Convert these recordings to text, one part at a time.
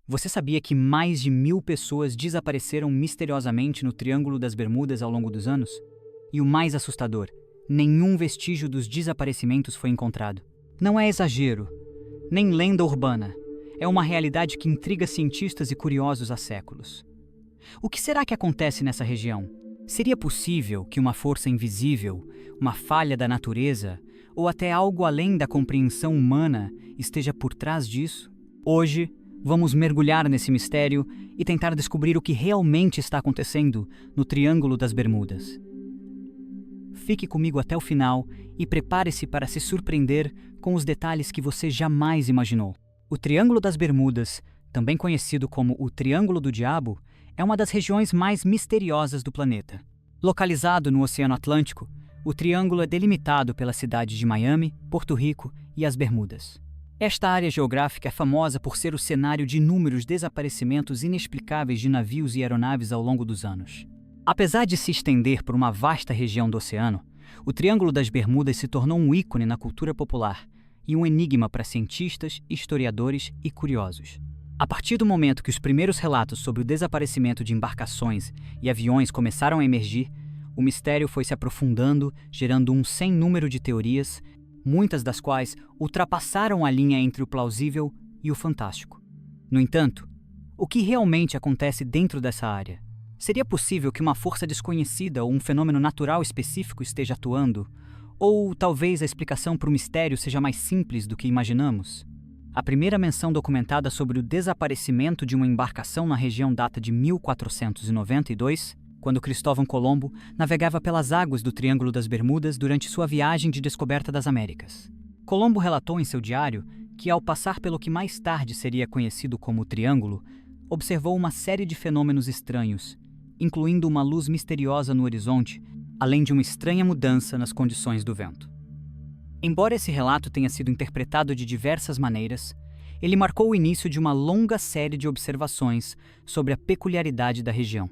Você sabia que mais de 1.000 pessoas desapareceram misteriosamente no Triângulo das Bermudas ao longo dos anos? E o mais assustador, nenhum vestígio dos desaparecimentos foi encontrado. Não é exagero, nem lenda urbana. É uma realidade que intriga cientistas e curiosos há séculos. O que será que acontece nessa região? Seria possível que uma força invisível, uma falha da natureza, ou até algo além da compreensão humana esteja por trás disso? Hoje, vamos mergulhar nesse mistério e tentar descobrir o que realmente está acontecendo no Triângulo das Bermudas. Fique comigo até o final e prepare-se para se surpreender com os detalhes que você jamais imaginou. O Triângulo das Bermudas, também conhecido como o Triângulo do Diabo, é uma das regiões mais misteriosas do planeta. Localizado no Oceano Atlântico, o triângulo é delimitado pelas cidades de Miami, Porto Rico e as Bermudas. Esta área geográfica é famosa por ser o cenário de inúmeros desaparecimentos inexplicáveis de navios e aeronaves ao longo dos anos. Apesar de se estender por uma vasta região do oceano, o Triângulo das Bermudas se tornou um ícone na cultura popular e um enigma para cientistas, historiadores e curiosos. A partir do momento que os primeiros relatos sobre o desaparecimento de embarcações e aviões começaram a emergir, o mistério foi se aprofundando, gerando um sem número de teorias, muitas das quais ultrapassaram a linha entre o plausível e o fantástico. No entanto, o que realmente acontece dentro dessa área? Seria possível que uma força desconhecida ou um fenômeno natural específico esteja atuando? Ou talvez a explicação para o mistério seja mais simples do que imaginamos? A primeira menção documentada sobre o desaparecimento de uma embarcação na região data de 1492, quando Cristóvão Colombo navegava pelas águas do Triângulo das Bermudas durante sua viagem de descoberta das Américas. Colombo relatou em seu diário que, ao passar pelo que mais tarde seria conhecido como o Triângulo, observou uma série de fenômenos estranhos, incluindo uma luz misteriosa no horizonte, além de uma estranha mudança nas condições do vento. Embora esse relato tenha sido interpretado de diversas maneiras, ele marcou o início de uma longa série de observações sobre a peculiaridade da região.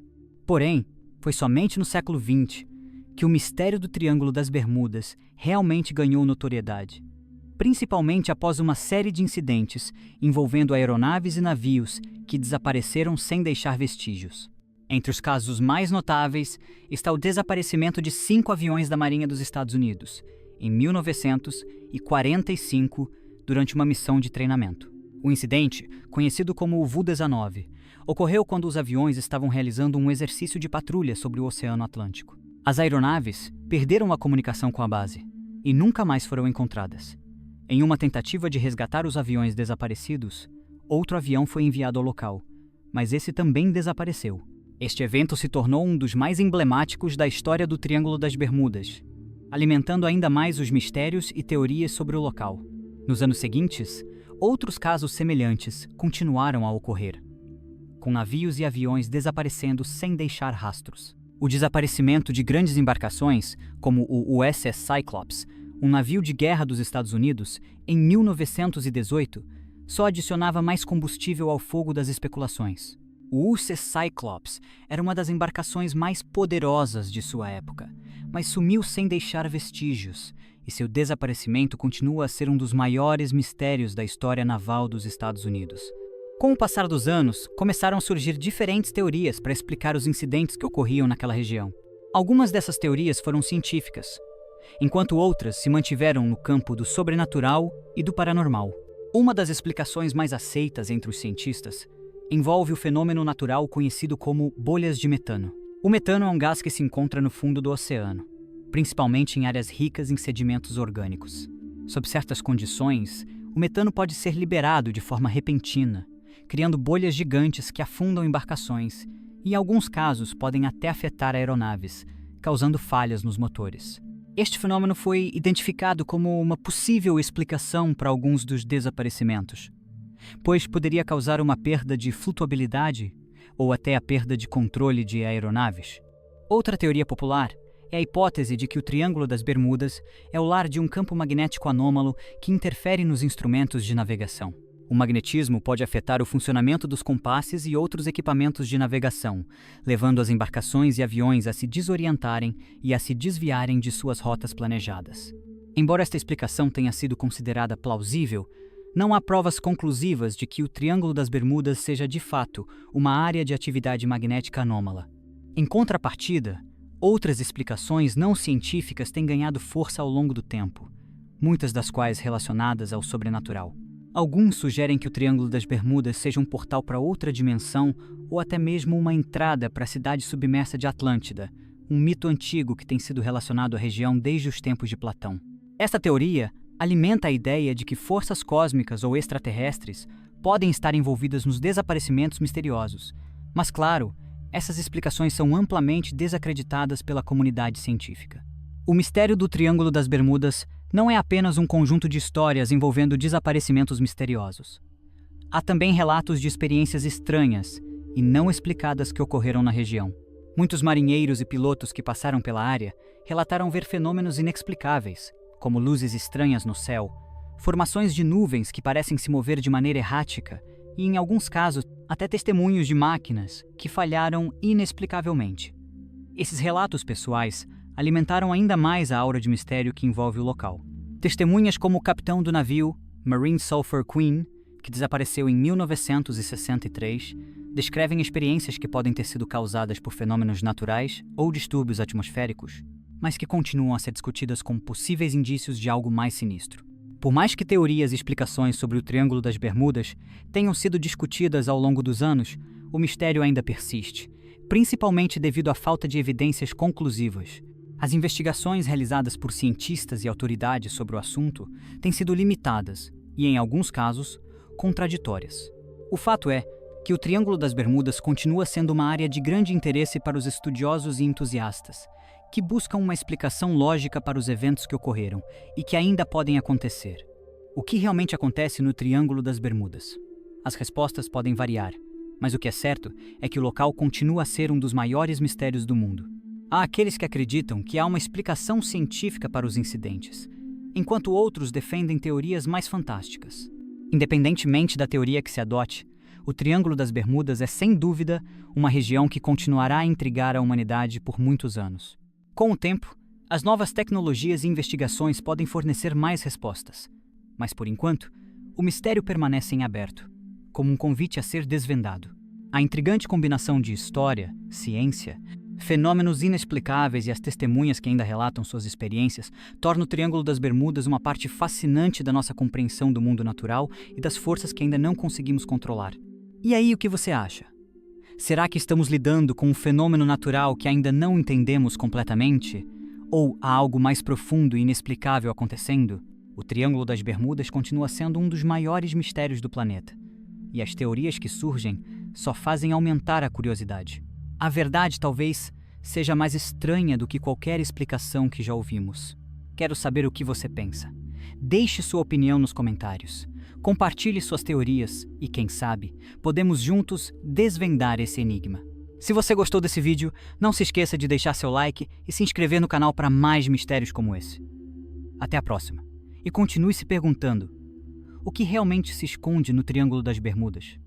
Porém, foi somente no século XX que o mistério do Triângulo das Bermudas realmente ganhou notoriedade, principalmente após uma série de incidentes envolvendo aeronaves e navios que desapareceram sem deixar vestígios. Entre os casos mais notáveis está o desaparecimento de 5 aviões da Marinha dos Estados Unidos, em 1945, durante uma missão de treinamento. O incidente, conhecido como o VU-19, ocorreu quando os aviões estavam realizando um exercício de patrulha sobre o Oceano Atlântico. As aeronaves perderam a comunicação com a base e nunca mais foram encontradas. Em uma tentativa de resgatar os aviões desaparecidos, outro avião foi enviado ao local, mas esse também desapareceu. Este evento se tornou um dos mais emblemáticos da história do Triângulo das Bermudas, alimentando ainda mais os mistérios e teorias sobre o local. Nos anos seguintes, outros casos semelhantes continuaram a ocorrer, com navios e aviões desaparecendo sem deixar rastros. O desaparecimento de grandes embarcações, como o USS Cyclops, um navio de guerra dos Estados Unidos, em 1918, só adicionava mais combustível ao fogo das especulações. O USS Cyclops era uma das embarcações mais poderosas de sua época, mas sumiu sem deixar vestígios, e seu desaparecimento continua a ser um dos maiores mistérios da história naval dos Estados Unidos. Com o passar dos anos, começaram a surgir diferentes teorias para explicar os incidentes que ocorriam naquela região. Algumas dessas teorias foram científicas, enquanto outras se mantiveram no campo do sobrenatural e do paranormal. Uma das explicações mais aceitas entre os cientistas envolve o fenômeno natural conhecido como bolhas de metano. O metano é um gás que se encontra no fundo do oceano, principalmente em áreas ricas em sedimentos orgânicos. Sob certas condições, o metano pode ser liberado de forma repentina, criando bolhas gigantes que afundam embarcações e, em alguns casos, podem até afetar aeronaves, causando falhas nos motores. Este fenômeno foi identificado como uma possível explicação para alguns dos desaparecimentos, pois poderia causar uma perda de flutuabilidade ou até a perda de controle de aeronaves. Outra teoria popular é a hipótese de que o Triângulo das Bermudas é o lar de um campo magnético anômalo que interfere nos instrumentos de navegação. O magnetismo pode afetar o funcionamento dos compasses e outros equipamentos de navegação, levando as embarcações e aviões a se desorientarem e a se desviarem de suas rotas planejadas. Embora esta explicação tenha sido considerada plausível, Não há provas conclusivas de que o Triângulo das Bermudas seja de fato uma área de atividade magnética anômala. Em contrapartida, outras explicações não científicas têm ganhado força ao longo do tempo, muitas das quais relacionadas ao sobrenatural. Alguns sugerem que o Triângulo das Bermudas seja um portal para outra dimensão ou até mesmo uma entrada para a cidade submersa de Atlântida, um mito antigo que tem sido relacionado à região desde os tempos de Platão. Esta teoria alimenta a ideia de que forças cósmicas ou extraterrestres podem estar envolvidas nos desaparecimentos misteriosos, mas, claro, essas explicações são amplamente desacreditadas pela comunidade científica. O mistério do Triângulo das Bermudas não é apenas um conjunto de histórias envolvendo desaparecimentos misteriosos. Há também relatos de experiências estranhas e não explicadas que ocorreram na região. Muitos marinheiros e pilotos que passaram pela área relataram ver fenômenos inexplicáveis, como luzes estranhas no céu, formações de nuvens que parecem se mover de maneira errática e, em alguns casos, até testemunhos de máquinas que falharam inexplicavelmente. Esses relatos pessoais alimentaram ainda mais a aura de mistério que envolve o local. Testemunhas como o capitão do navio, Marine Sulphur Queen, que desapareceu em 1963, descrevem experiências que podem ter sido causadas por fenômenos naturais ou distúrbios atmosféricos, mas que continuam a ser discutidas como possíveis indícios de algo mais sinistro. Por mais que teorias e explicações sobre o Triângulo das Bermudas tenham sido discutidas ao longo dos anos, o mistério ainda persiste, principalmente devido à falta de evidências conclusivas. As investigações realizadas por cientistas e autoridades sobre o assunto têm sido limitadas e, em alguns casos, contraditórias. O fato é que o Triângulo das Bermudas continua sendo uma área de grande interesse para os estudiosos e entusiastas, que buscam uma explicação lógica para os eventos que ocorreram e que ainda podem acontecer. O que realmente acontece no Triângulo das Bermudas? As respostas podem variar, mas o que é certo é que o local continua a ser um dos maiores mistérios do mundo. Há aqueles que acreditam que há uma explicação científica para os incidentes, enquanto outros defendem teorias mais fantásticas. Independentemente da teoria que se adote, o Triângulo das Bermudas é, sem dúvida, uma região que continuará a intrigar a humanidade por muitos anos. Com o tempo, as novas tecnologias e investigações podem fornecer mais respostas, mas, por enquanto, o mistério permanece em aberto, como um convite a ser desvendado. A intrigante combinação de história, ciência, fenômenos inexplicáveis e as testemunhas que ainda relatam suas experiências torna o Triângulo das Bermudas uma parte fascinante da nossa compreensão do mundo natural e das forças que ainda não conseguimos controlar. E aí, o que você acha? Será que estamos lidando com um fenômeno natural que ainda não entendemos completamente? Ou há algo mais profundo e inexplicável acontecendo? O Triângulo das Bermudas continua sendo um dos maiores mistérios do planeta, e as teorias que surgem só fazem aumentar a curiosidade. A verdade talvez seja mais estranha do que qualquer explicação que já ouvimos. Quero saber o que você pensa. Deixe sua opinião nos comentários. Compartilhe suas teorias e, quem sabe, podemos juntos desvendar esse enigma. Se você gostou desse vídeo, não se esqueça de deixar seu like e se inscrever no canal para mais mistérios como esse. Até a próxima. E continue se perguntando: o que realmente se esconde no Triângulo das Bermudas?